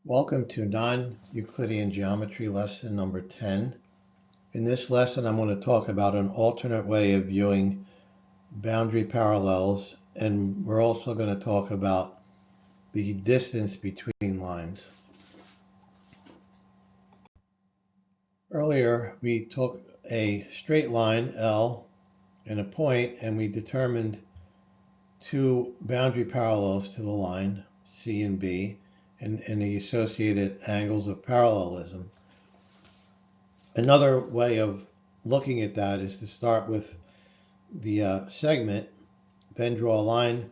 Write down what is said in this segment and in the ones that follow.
Welcome to Non-Euclidean Geometry lesson number 10. In this lesson, I'm going to talk about an alternate way of viewing boundary parallels, and we're also going to talk about the distance between lines. Earlier, we took a straight line, L, and a point, and we determined two boundary parallels to the line, C and B, and the associated angles of parallelism. Another way of looking at that is to start with the segment, then draw a line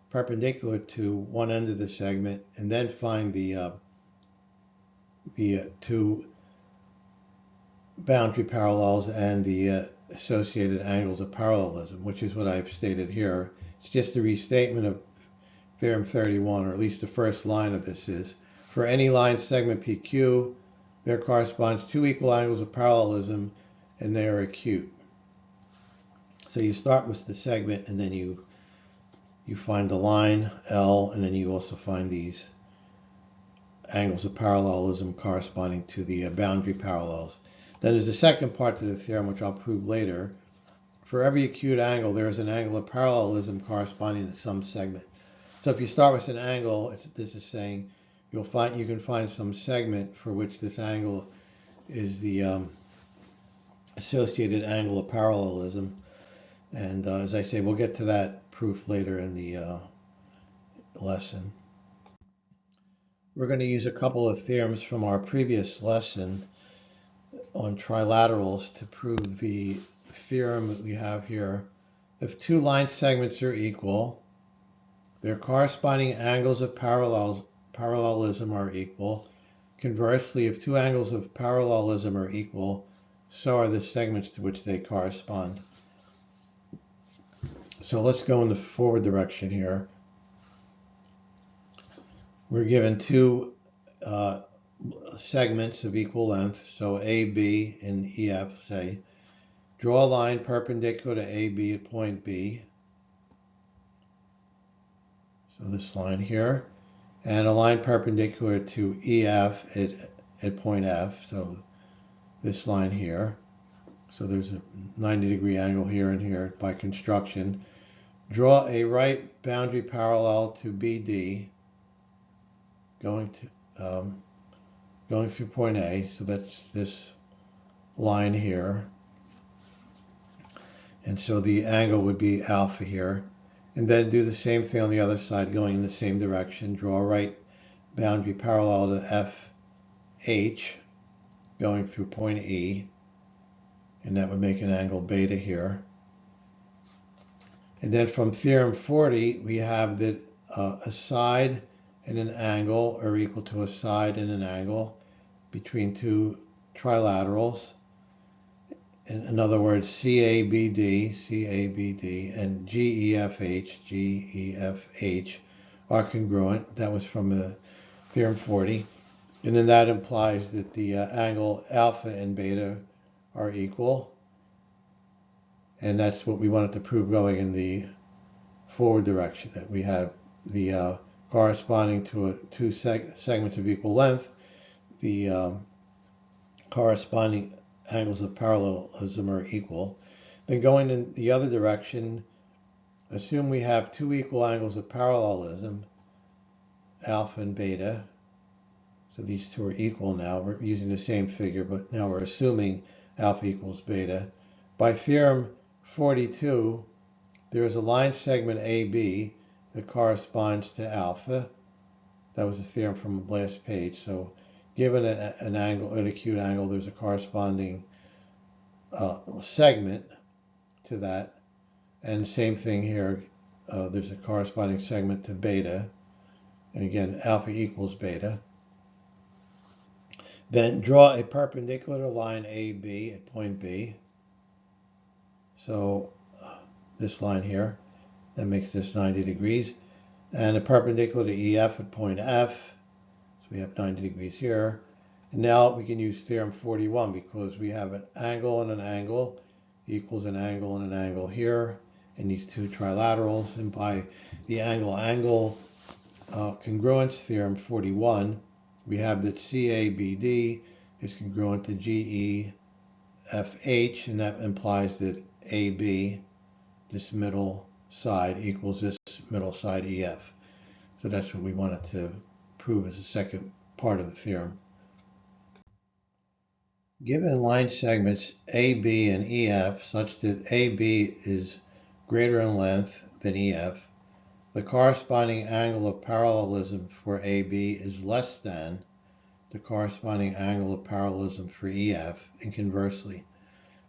perpendicular to one end of the segment, and then find the two boundary parallels and the associated angles of parallelism, which is what I've stated here. It's just a restatement of Theorem 31, or at least the first line of this is, for any line segment PQ, there corresponds two equal angles of parallelism, and they are acute. So you start with the segment, and then you find the line, L, and then you also find these angles of parallelism corresponding to the boundary parallels. Then there's a second part to the theorem, which I'll prove later. For every acute angle, there is an angle of parallelism corresponding to some segment. So if you start with an angle, this is saying you can find some segment for which this angle is the associated angle of parallelism. And as I say, we'll get to that proof later in the lesson. We're going to use a couple of theorems from our previous lesson on trilaterals to prove the theorem that we have here. If two line segments are equal, their corresponding angles of parallelism are equal. Conversely, if two angles of parallelism are equal, so are the segments to which they correspond. So let's go in the forward direction here. We're given two segments of equal length, so AB and EF, say. Draw a line perpendicular to AB at point B. So this line here, and a line perpendicular to EF at point F, so this line here. So there's a 90-degree angle here and here by construction. Draw a right boundary parallel to BD, going through point A, so that's this line here. And so the angle would be alpha here. And then do the same thing on the other side, going in the same direction. Draw a right boundary parallel to FH, going through point E, and that would make an angle beta here. And then from theorem 40, we have that a side and an angle are equal to a side and an angle between two trilaterals. In other words, CABD, and GEFH are congruent. That was from theorem 40. And then that implies that the angle alpha and beta are equal. And that's what we wanted to prove going in the forward direction, that we have the corresponding to two segments of equal length, the corresponding angles of parallelism are equal. Then going in the other direction, assume we have two equal angles of parallelism, alpha and beta. So these two are equal now. We're using the same figure, but now we're assuming alpha equals beta. By theorem 42, there is a line segment AB that corresponds to alpha. That was a theorem from the last page. So given an angle, an acute angle, there's a corresponding segment to that. And same thing here, there's a corresponding segment to beta. And again, alpha equals beta. Then draw a perpendicular line AB at point B. So this line here, that makes this 90 degrees. And a perpendicular to EF at point F. So we have 90 degrees here. And now we can use theorem 41 because we have an angle and an angle equals an angle and an angle here in these two trilaterals. And by the angle-angle congruence theorem 41, we have that CABD is congruent to GEFH, and that implies that AB, this middle side, equals this middle side EF. So that's what we wanted to prove as the second part of the theorem. Given line segments AB and EF such that AB is greater in length than EF, the corresponding angle of parallelism for AB is less than the corresponding angle of parallelism for EF, and conversely.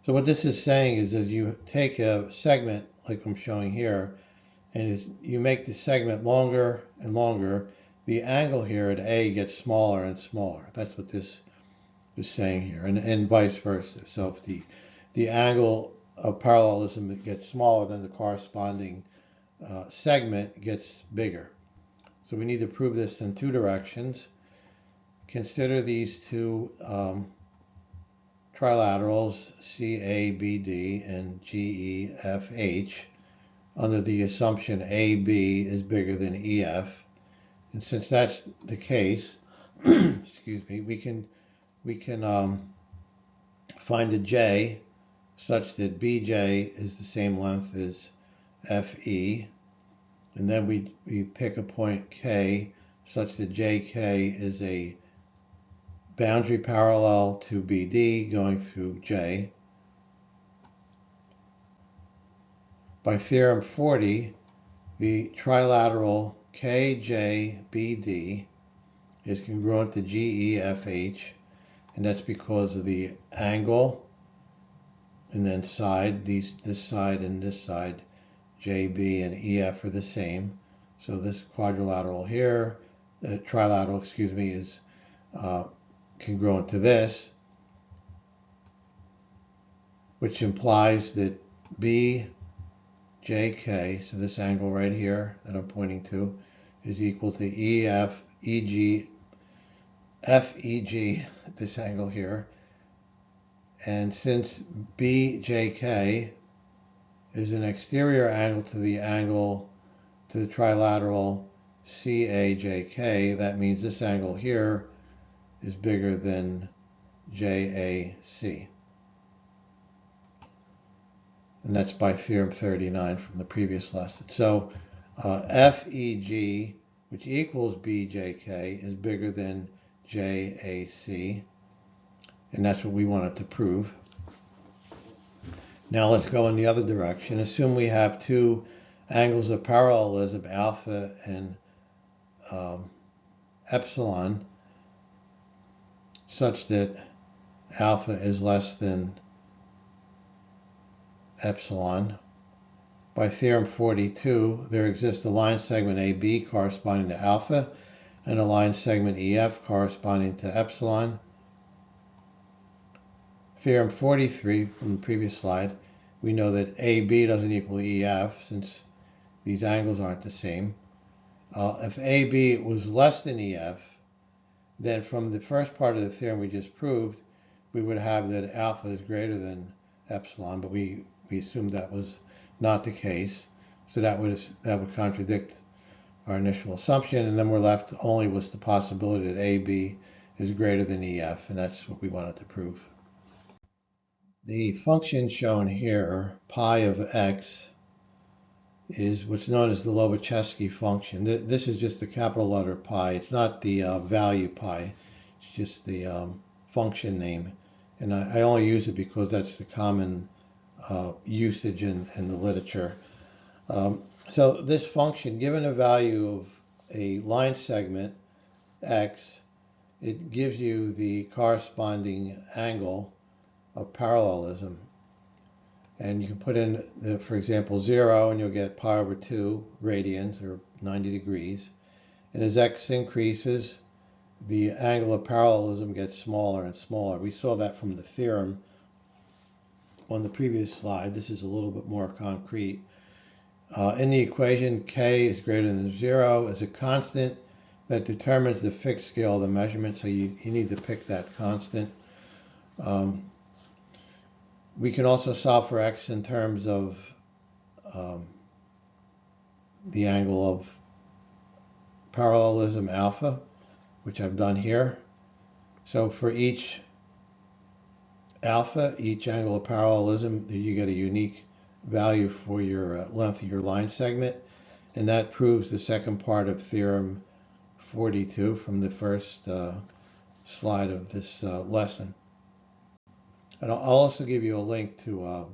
So what this is saying is that you take a segment like I'm showing here, and as you make the segment longer and longer, the angle here at A gets smaller and smaller. That's what this is saying here, and vice versa. So if the angle of parallelism gets smaller, then the corresponding segment gets bigger. So we need to prove this in two directions. Consider these two trilaterals, CABD and GEFH, under the assumption AB is bigger than EF. And since that's the case, excuse me, we can find a J such that BJ is the same length as FE, and then we pick a point K such that JK is a boundary parallel to BD going through J. By theorem 40, the trilateral KJBD is congruent to GEFH, and that's because of the angle and then side, this side and this side, JB and EF are the same. So this quadrilateral here, trilateral, excuse me, is congruent to this, which implies that BJK, so this angle right here that I'm pointing to, is equal to FEG, this angle here. And since BJK is an exterior angle to the trilateral CAJK, that means this angle here is bigger than JAC. And that's by theorem 39 from the previous lesson. So FEG, which equals BJK, is bigger than JAC, and that's what we wanted to prove. Now let's go in the other direction. Assume we have two angles of parallelism, alpha and epsilon, such that alpha is less than epsilon. By theorem 42, there exists a line segment AB corresponding to alpha and a line segment EF corresponding to epsilon. Theorem 43 from the previous slide, we know that AB doesn't equal EF since these angles aren't the same. If AB was less than EF, then from the first part of the theorem we just proved, we would have that alpha is greater than epsilon, but we assumed that was not the case. So that would contradict our initial assumption, and then we're left only with the possibility that AB is greater than EF, and that's what we wanted to prove. The function shown here, pi of x, is what's known as the Lobachevsky function. This is just the capital letter pi. It's not the value pi. It's just the function name. And I only use it because that's the common usage in the literature. So this function, given a value of a line segment, x, it gives you the corresponding angle of parallelism. And you can put in, for example, 0, and you'll get pi over 2 radians, or 90 degrees. And as x increases, the angle of parallelism gets smaller and smaller. We saw that from the theorem on the previous slide. This is a little bit more concrete. In the equation, k is greater than 0 is a constant that determines the fixed scale of the measurement, so you need to pick that constant. We can also solve for x in terms of the angle of parallelism alpha. which I've done here. So for each alpha, each angle of parallelism, you get a unique value for your length of your line segment. And that proves the second part of Theorem 42 from the first slide of this lesson. And I'll also give you a link to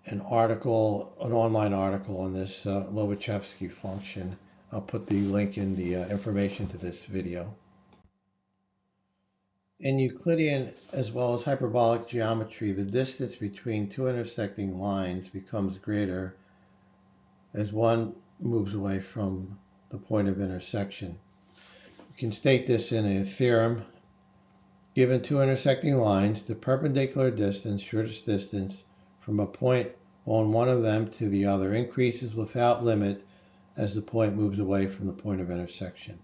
an online article on this Lobachevsky function. I'll put the link in the information to this video. In Euclidean as well as hyperbolic geometry, the distance between two intersecting lines becomes greater as one moves away from the point of intersection. We can state this in a theorem. Given two intersecting lines, the perpendicular distance, shortest distance, from a point on one of them to the other increases without limit as the point moves away from the point of intersection,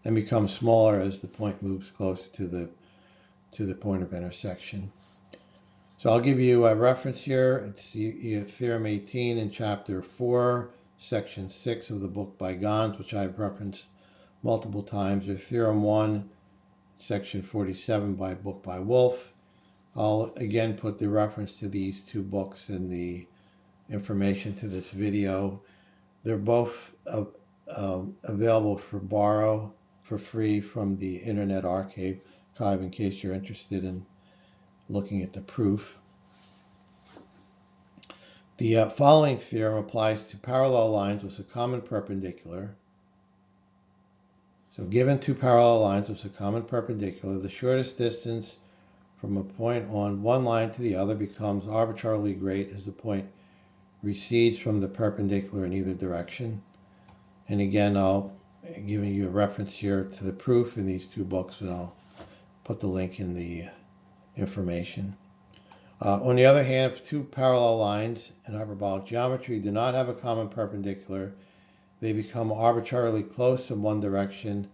and becomes smaller as the point moves closer to the point of intersection. So I'll give you a reference here. It's Theorem 18 in Chapter 4, Section 6 of the book by Gans, which I've referenced multiple times, or Theorem 1, Section 47 by book by Wolf. I'll again put the reference to these two books in the information to this video. They're both available for borrow for free from the Internet Archive in case you're interested in looking at the proof. The following theorem applies to parallel lines with a common perpendicular. So given two parallel lines with a common perpendicular, the shortest distance from a point on one line to the other becomes arbitrarily great as the point recedes from the perpendicular in either direction. And again, I'll give you a reference here to the proof in these two books, and I'll put the link in the information. On the other hand, if two parallel lines in hyperbolic geometry do not have a common perpendicular, they become arbitrarily close in one direction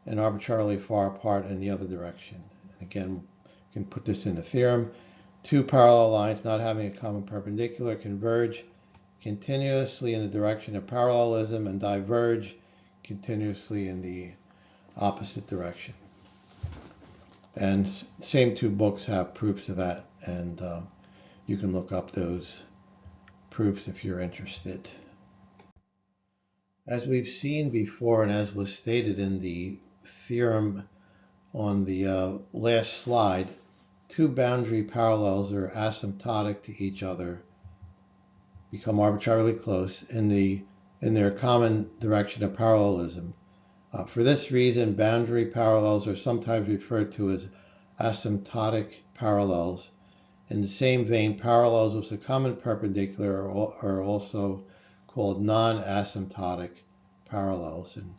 and arbitrarily far apart in the other direction. And again, you can put this in a theorem. Two parallel lines not having a common perpendicular converge continuously in the direction of parallelism and diverge continuously in the opposite direction. And the same two books have proofs of that, and you can look up those proofs if you're interested. As we've seen before, and as was stated in the theorem on the last slide, two boundary parallels are asymptotic to each other, become arbitrarily close in their common direction of parallelism. For this reason, boundary parallels are sometimes referred to as asymptotic parallels. In the same vein, parallels with a common perpendicular are also called non-asymptotic parallels. And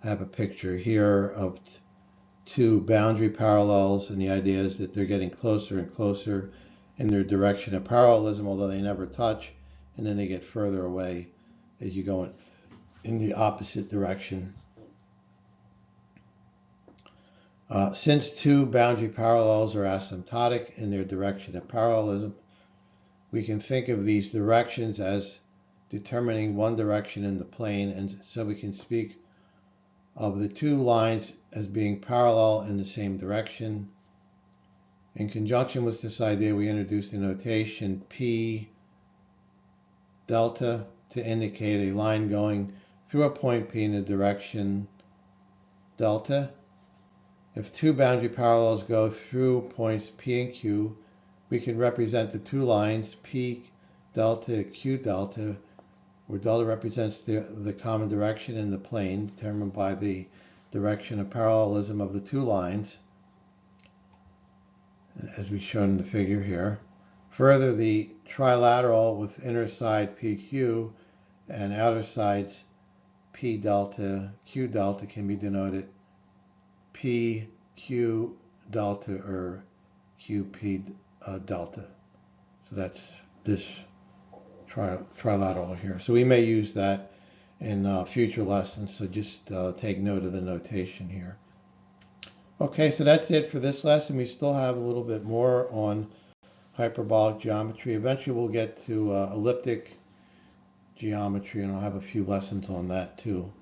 I have a picture here of two boundary parallels, and the idea is that they're getting closer and closer in their direction of parallelism, although they never touch, and then they get further away as you go in the opposite direction. Since two boundary parallels are asymptotic in their direction of parallelism, we can think of these directions as determining one direction in the plane, and so we can speak of the two lines as being parallel in the same direction. In conjunction with this idea, we introduced the notation P delta to indicate a line going through a point P in the direction delta. If two boundary parallels go through points P and Q, we can represent the two lines P delta, Q delta, where delta represents the common direction in the plane determined by the direction of parallelism of the two lines, as we've shown in the figure here. Further, the trilateral with inner side PQ and outer sides P delta, Q delta can be denoted PQ delta or QP delta. So that's this trilateral here. So we may use that in future lessons, so just take note of the notation here. Okay, so that's it for this lesson. We still have a little bit more on hyperbolic geometry. Eventually we'll get to elliptic geometry, and I'll have a few lessons on that too.